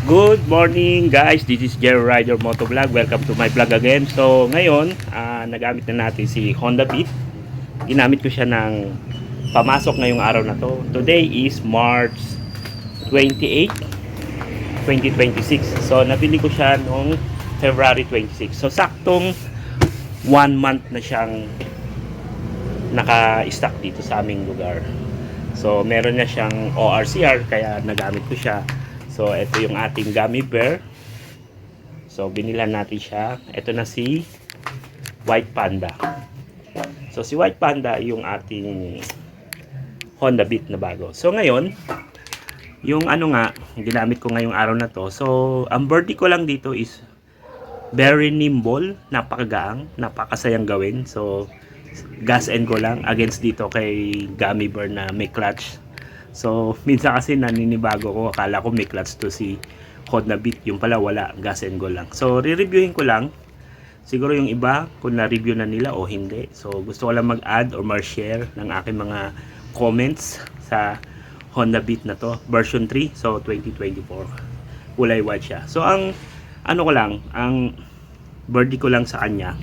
Good morning guys, this is Jerry Rider Motovlog. Welcome to my vlog again. So ngayon, nagamit na natin si Honda Beat. Ginamit ko siya ng pamasok ngayong araw na to. Today is March 28, 2026. So nabili ko siya noong February 26. So saktong 1 month na siyang naka-stock dito sa aming lugar. So meron na siyang ORCR kaya nagamit ko siya. So, ito yung ating gummy bear. So, binilan natin siya. Ito na si White Panda. So, si White Panda yung ating Honda Beat na bago. So, ngayon, yung ginamit ko ngayong araw na to. So, ang birdie ko lang dito is very nimble, napakagaang, napakasayang gawin. So, gas and go lang against dito kay gummy bear na may clutch. So, minsan kasi naninibago ko, akala ko may clutch to si Honda Beat, yung pala wala, gas and go lang. So, re-reviewin ko lang, siguro yung iba, kung na-review na nila o hindi. So, gusto ko lang mag-add or mag-share ng aking mga comments sa Honda Beat na to, version 3, so 2024, kulay white siya. So, ang birdie ko lang sa kanya,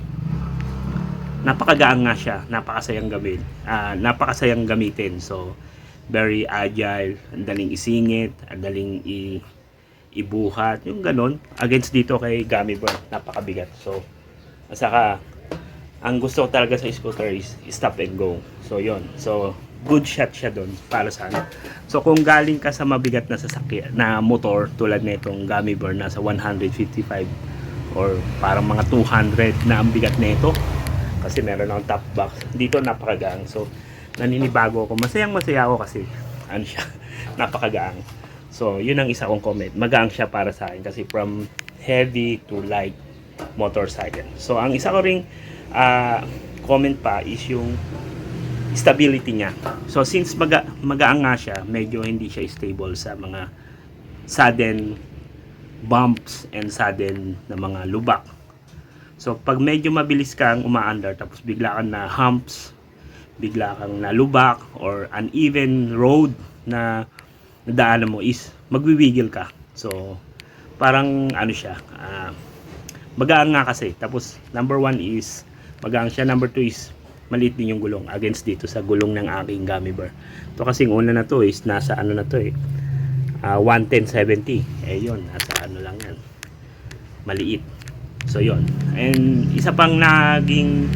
napakagaang nga siya, napakasayang gamitin. So, very agile, ang daling isingit, ang daling ibuhat, yung ganon, against dito kay gummy bear, napakabigat. So, saka, ang gusto ko talaga sa scooter is stop and go. So, yon. So, good shot siya doon para sa ano. So, kung galing ka sa mabigat na sasakyan, na motor, tulad nitong gummy bear, nasa 155 or parang mga 200 na ang bigat nito, kasi meron akong top box, dito napakagang. So, naninibago ako, masayang ako kasi siya, napakagaang. So yun ang isa kong comment, magaang siya para sa akin kasi from heavy to light motorcycle. So ang isa ko ring comment pa is yung stability niya. So since magaang nga siya, medyo hindi siya stable sa mga sudden bumps and sudden na mga lubak. So pag medyo mabilis kang umaandar tapos bigla kang na humps, bigla kang nalubak or uneven road na nadaanan mo is magwiwigil ka. So parang siya, magaang nga kasi. Tapos number 1 is magaang siya, number 2 is maliit din yung gulong against dito sa gulong ng aking gummy bear. Ito kasing una na to is nasa 110/70. Yun, nasa lang yan, maliit. So yun, and isa pang naging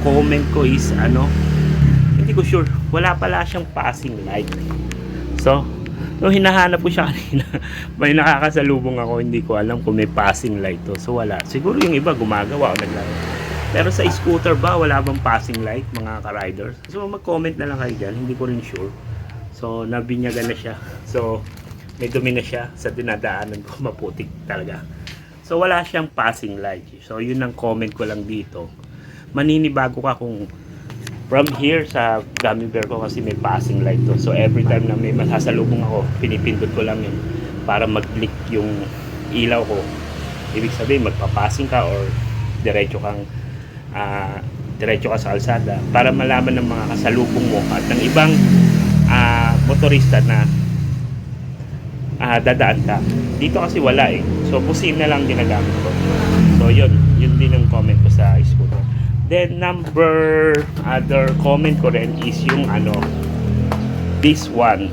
comment ko is hindi ko sure, wala pala siyang passing light. So, nung hinahanap ko siya kanina, may nakakasalubong ako, hindi ko alam kung may passing light to. So, wala. Siguro yung iba gumagawa o naglaro. Pero sa scooter ba, wala bang passing light, mga ka-riders? So, mag-comment na lang kayo dyan, hindi ko rin sure. So, nabinyagan na siya. So, may dumi na siya sa dinadaanan ko, maputik talaga. So, wala siyang passing light. So, yun ang comment ko lang dito. Maninibago ka kung from here sa gummy bear ko kasi may passing light to. So every time na may masasalubong ako, pinipindot ko lang yun para mag-blink yung ilaw ko. Ibig sabihin magpa-passing ka or diretso ka sa kalsada para malaman ng mga kasalubong mo at ng ibang motorista na dadaan ka. Dito kasi wala eh. So busina lang ginagamit ko. So yun din ang comment ko sa scooter. Then other comment ko rin is yung this one.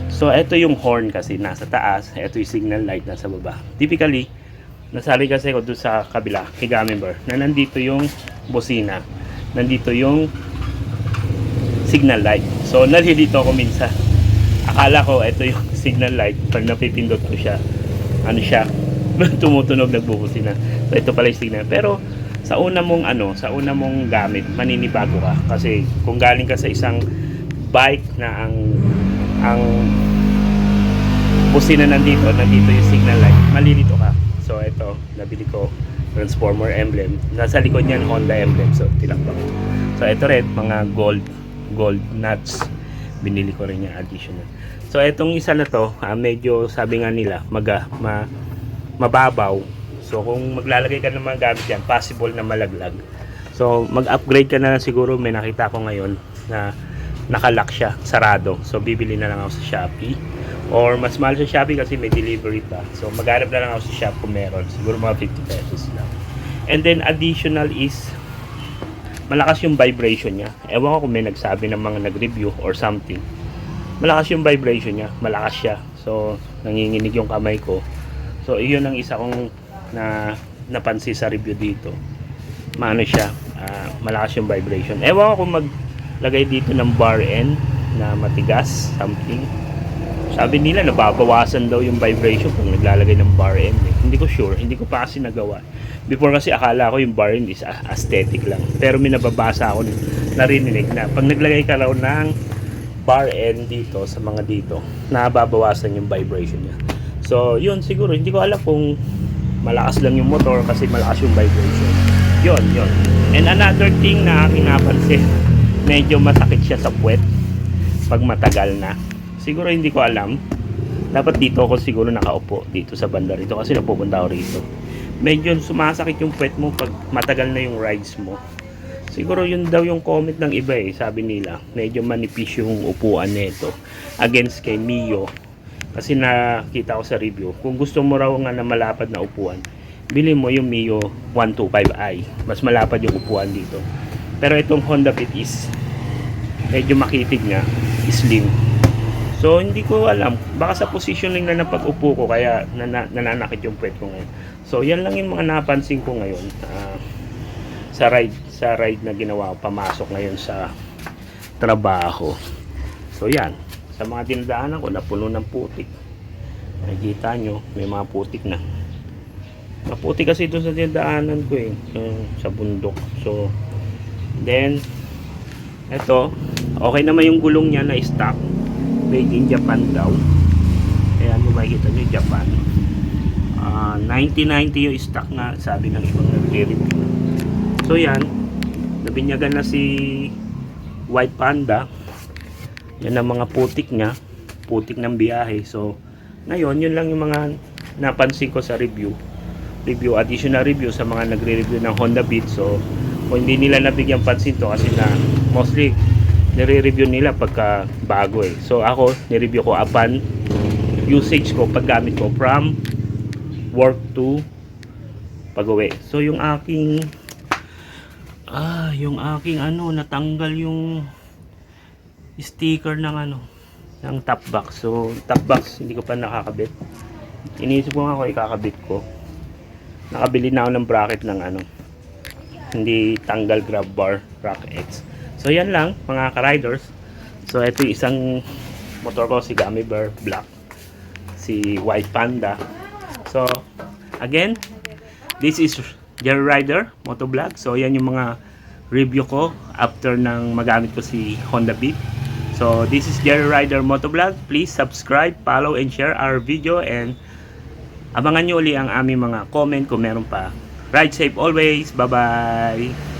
So ito yung horn kasi nasa taas, ito yung signal light nasa baba. Typically, nasali kasi ako doon sa kabila, kay gummy bear, na nandito yung busina, nandito yung signal light. So nalilito ako minsan. Akala ko ito yung signal light, pag napipindot ko siya, tumutunog, nagbubusina. So ito pala yung signal. Pero sa una mong gamit, maninibago ka kasi kung galing ka sa isang bike na ang busina nandito yung signal light, malilito ka. So ito, nabili ko transformer emblem, nasa likod niyan Honda emblem, so tinakpak. So ito rin mga gold nuts, binili ko rin yung additional. So itong isa na to, medyo sabi nga nila mababaw. So kung maglalagay ka ng mga gamit yan, possible na malaglag. So mag-upgrade ka na lang siguro. May nakita ko ngayon na nakalock siya, sarado. So bibili na lang ako sa Shopee Or mas mahal sa Shopee kasi may delivery pa. So maghanap na lang ako sa shop kung meron. Siguro mga 50 pesos lang. And then additional is malakas yung vibration niya. Ewan ko kung may nagsabi ng mga nag-review or something. Malakas yung vibration niya. Malakas siya. So nanginginig yung kamay ko. So iyon ang isa kong napansin sa review dito. Maano siya, malakas yung vibration. Ewan ko kung maglagay dito ng bar end na matigas, something. Sabi nila nababawasan daw yung vibration kung naglalagay ng bar end. Hindi ko sure, hindi ko pa kasi nagawa. Before kasi akala ko yung bar end is aesthetic lang. Pero may nababasa ako, narinig na pag naglagay ka raw ng bar end dito sa mga dito, nababawasan yung vibration niya. So yun, siguro hindi ko alam kung malakas lang yung motor kasi malakas yung vibration. Yun. And another thing na aking napansin, medyo masakit siya sa puwet pag matagal na. Siguro hindi ko alam. Dapat dito ako siguro nakaupo dito sa banda rito kasi napupunta ako rito. Medyo sumasakit yung puwet mo pag matagal na yung rides mo. Siguro yun daw yung comment ng iba sabi nila, medyo manipis yung upuan nito against kay Mio. Kasi nakita ko sa review, kung gusto mo raw nga na malapad na upuan, bili mo yung Mio 125i. Mas malapad yung upuan dito. Pero itong Honda Beat is medyo makitig na, slim. So hindi ko alam, baka sa positioning na ng pag-upo ko kaya nananakit yung puwet ko ngayon. So yan lang yung mga napansin ko ngayon sa ride na ginawa ko, pamasok ngayon sa trabaho. So yan, sa mga dinadaanan ko napuno ng putik. Nakikita nyo, may mga putik na. Maputik kasi ito sa dinadaanan ko sa bundok. So then eto, okay naman yung gulong niya na stock. Made in Japan daw. Ayan, makikita nyo, Japan. 1990 yung stock nga, sabi ng ibang nag-review. So yan, nabinyagan na si White Panda. Yan ang mga putik niya, putik ng biyahe. So ngayon, yun lang yung mga napansin ko sa additional review sa mga nagre-review ng Honda Beat. So kung hindi nila nabigyan pansin to kasi na mostly nire-review nila pagka bago So ako, nireview ko upon usage ko, paggamit ko from work to pag-uwi. So yung aking natanggal yung sticker ng ng top box. So top box hindi ko pa nakakabit. Iniisip ko nga ako ikakabit ko. Nakabili na ako ng bracket ng hindi tanggal grab bar, Rock X. So yan lang mga ka-riders. So ito yung isang motor ko, si Gummy Bear Black, si White Panda. So again, this is Jerry Rider Motovlog. So yan yung mga review ko after nang magamit ko si Honda Beat. So this is Jerry Rider Motovlog. Please subscribe, follow and share our video, and abangan nyo uli ang aming mga comment kung meron pa. Ride safe always. Bye bye.